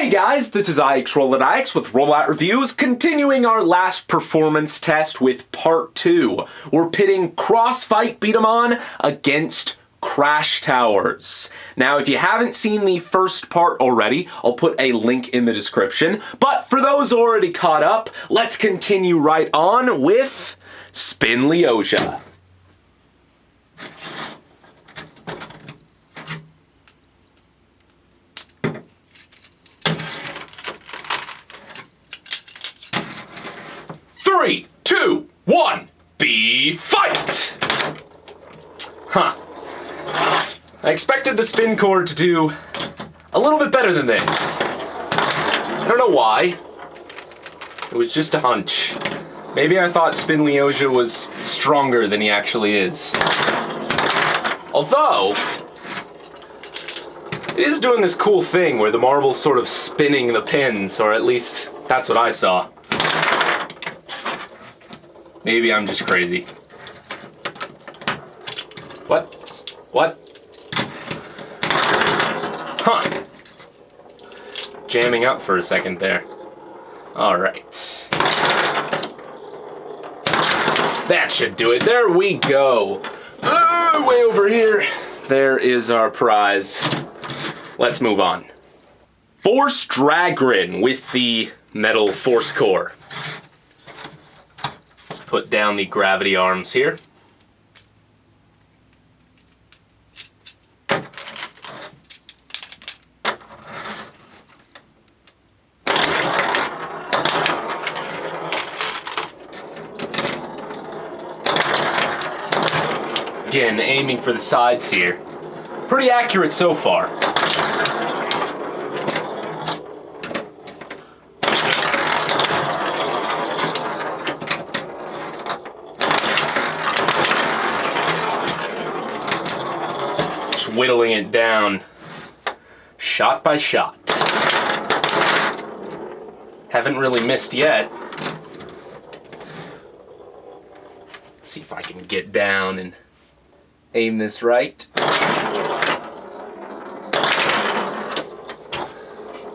Hey guys, this is RolloutReviews with RolloutReviews, continuing our last performance test with part 2. We're pitting Crossfight B-Daman against Crash Towers. Now, if you haven't seen the first part already, I'll put a link in the description. But for those already caught up, let's continue right on with SpinLyosha. Three, two, one, fight! Huh. I expected the spin core to do a little bit better than this. I don't know why. It was just a hunch. Maybe I thought SpinLyosha was stronger than he actually is. Although, it is doing this cool thing where the marble's sort of spinning the pins, or at least that's what I saw. Maybe I'm just crazy. What? What? Huh. Jamming up for a second there. Alright. That should do it. There we go. Way over here. There is our prize. Let's move on. ForceDragRing with the metal force core. Put down the gravity arms here. Again, aiming for the sides here. Pretty accurate so far. Whittling it down, shot by shot. Haven't really missed yet. Let's see if I can get down and aim this right.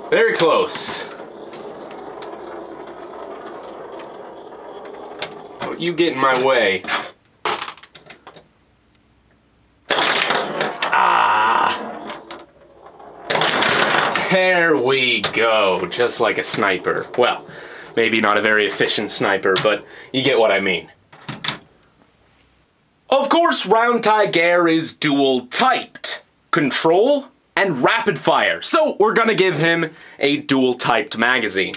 Very close. Don't you get in my way. There we go, just like a sniper. Well, maybe not a very efficient sniper, but you get what I mean. Of course, Round Tiger is dual typed, control and rapid fire, so we're gonna give him a dual typed magazine.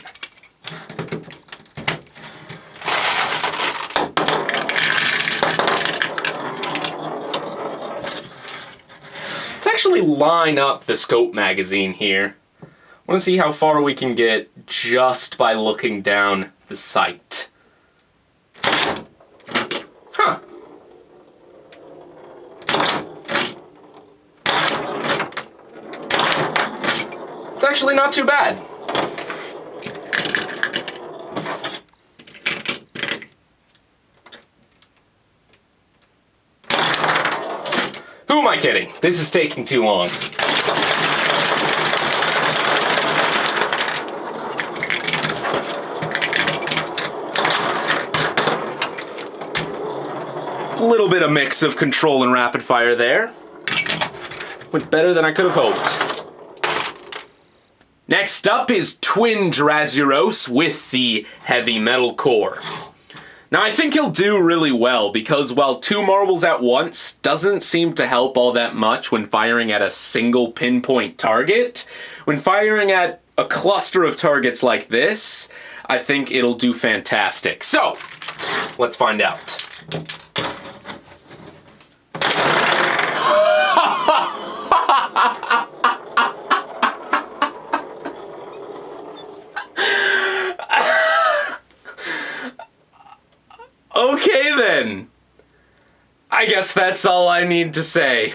Let's actually line up the scope magazine here. I want to see how far we can get just by looking down the sight. Huh. It's actually not too bad. Who am I kidding? This is taking too long. A little bit of mix of control and rapid fire there. Went better than I could have hoped. Next up is Twin Draz with the heavy metal core. Now I think he'll do really well because while 2 marbles at once doesn't seem to help all that much when firing at a single pinpoint target, when firing at a cluster of targets like this, I think it'll do fantastic. So, let's find out. Okay then. I guess that's all I need to say.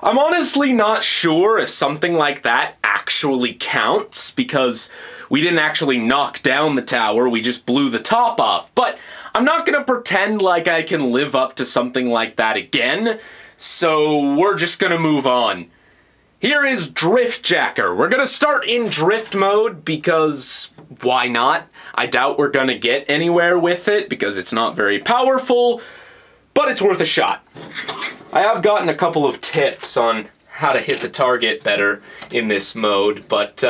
I'm honestly not sure if something like that actually counts, because we didn't actually knock down the tower, we just blew the top off. But I'm not gonna pretend like I can live up to something like that again, so we're just gonna move on. Here is Drift Jacker. We're gonna start in drift mode because why not? I doubt we're gonna get anywhere with it because it's not very powerful, but it's worth a shot. I have gotten a couple of tips on how to hit the target better in this mode, but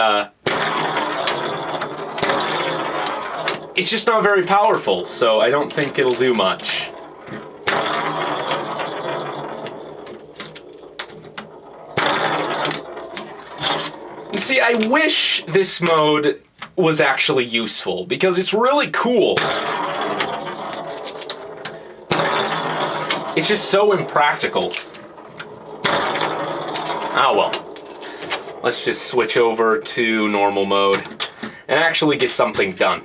it's just not very powerful, so I don't think it'll do much. See, I wish this mode was actually useful, because it's really cool. It's just so impractical. Ah well. Let's just switch over to normal mode and actually get something done.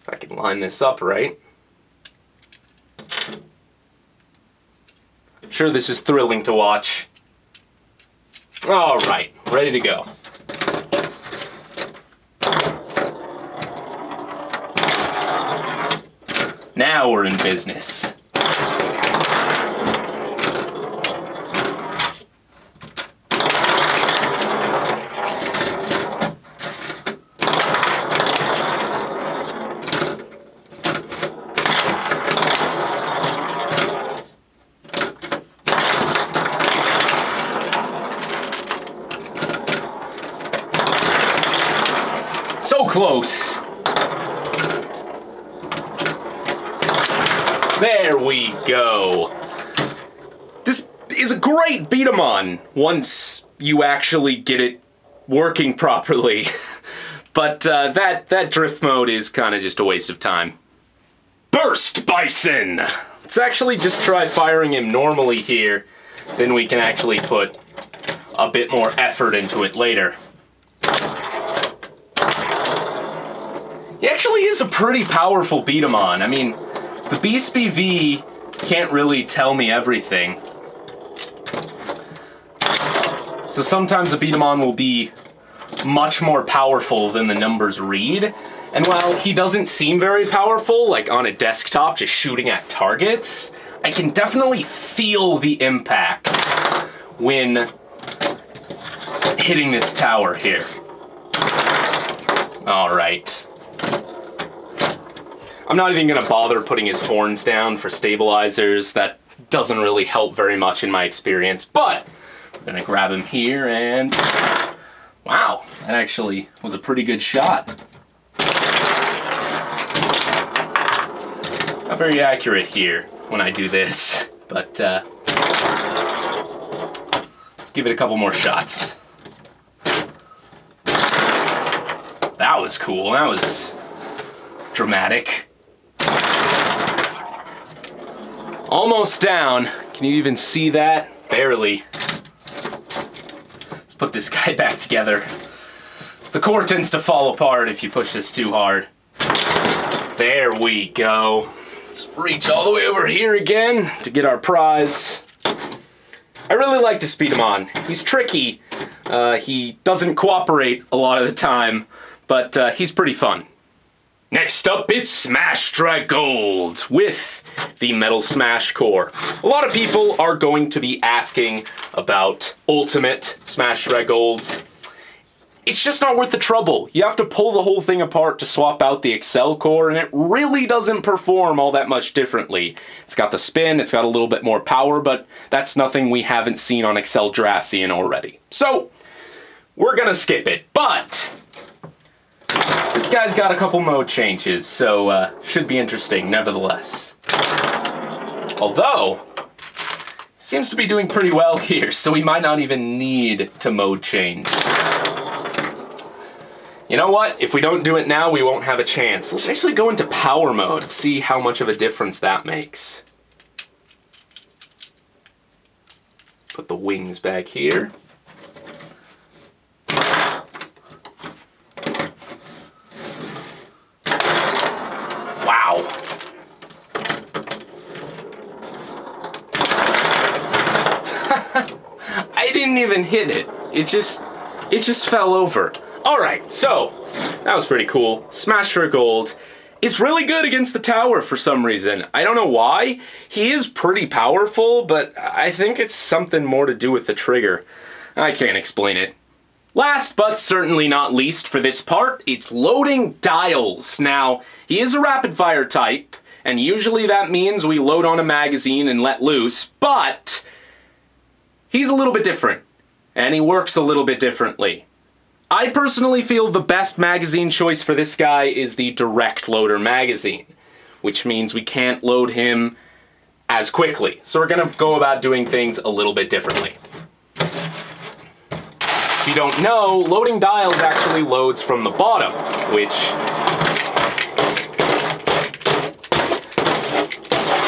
If I can line this up right. I'm sure this is thrilling to watch. All right, ready to go. Now we're in business. So close. There we go. This is a great beat-em-on once you actually get it working properly. But that drift mode is kind of just a waste of time. Burst Bison! Let's actually just try firing him normally here. Then we can actually put a bit more effort into it later. He actually is a pretty powerful beat-em-on. I mean, the Beast BV can't really tell me everything. So sometimes a beat-em-on will be much more powerful than the numbers read. And while he doesn't seem very powerful, like on a desktop just shooting at targets, I can definitely feel the impact when hitting this tower here. All right. I'm not even gonna bother putting his horns down for stabilizers. That doesn't really help very much in my experience, but I'm gonna grab him here and wow, that actually was a pretty good shot. Not very accurate here when I do this, but let's give it a couple more shots. That was cool, that was dramatic. Almost down. Can you even see that? Barely. Let's put this guy back together. The core tends to fall apart if you push this too hard. There we go. Let's reach all the way over here again to get our prize. I really like this beat-em-on. He's tricky. He doesn't cooperate a lot of the time, but he's pretty fun. Next up, it's SpinLyosha with the Metal Smash core. A lot of people are going to be asking about Ultimate SpinLyosha. It's just not worth the trouble. You have to pull the whole thing apart to swap out the Excel core, and it really doesn't perform all that much differently. It's got the spin, it's got a little bit more power, but that's nothing we haven't seen on Excel Dracian already. So, we're gonna skip it, but this guy's got a couple mode changes, so should be interesting nevertheless. Although, seems to be doing pretty well here, so we might not even need to mode change. You know what? If we don't do it now, we won't have a chance. Let's actually go into power mode, see how much of a difference that makes. Put the wings back here. Wow. I didn't even hit it. It just fell over. All right, so That was pretty cool. Smash for gold. Is really good against the tower for some reason. I don't know why. He is pretty powerful, but I think it's something more to do with the trigger. I can't explain it. Last but certainly not least for this part, it's loading Diles. Now, he is a rapid fire type, and usually that means we load on a magazine and let loose, but he's a little bit different, and he works a little bit differently. I personally feel the best magazine choice for this guy is the direct loader magazine, which means we can't load him as quickly. So we're gonna go about doing things a little bit differently. If you don't know, loading Diles actually loads from the bottom, which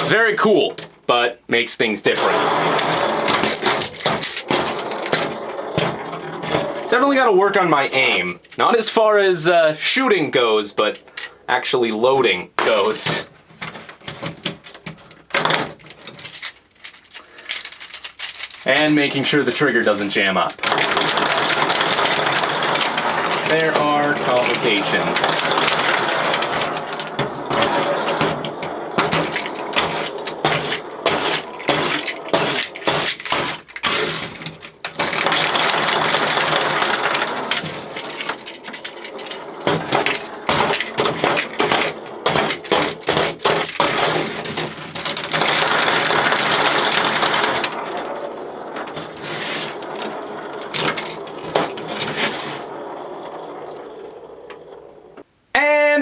is very cool, but makes things different. Definitely gotta work on my aim. Not as far as shooting goes, but actually loading goes. And making sure the trigger doesn't jam up. There are complications.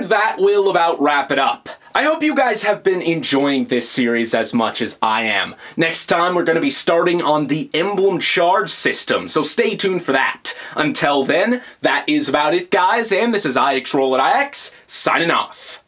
That will about wrap it up. I hope you guys have been enjoying this series as much as I am. Next time we're going to be starting on the emblem charge system, so stay tuned for that. Until then, that is about it guys, and this is IXRolloutIX signing off.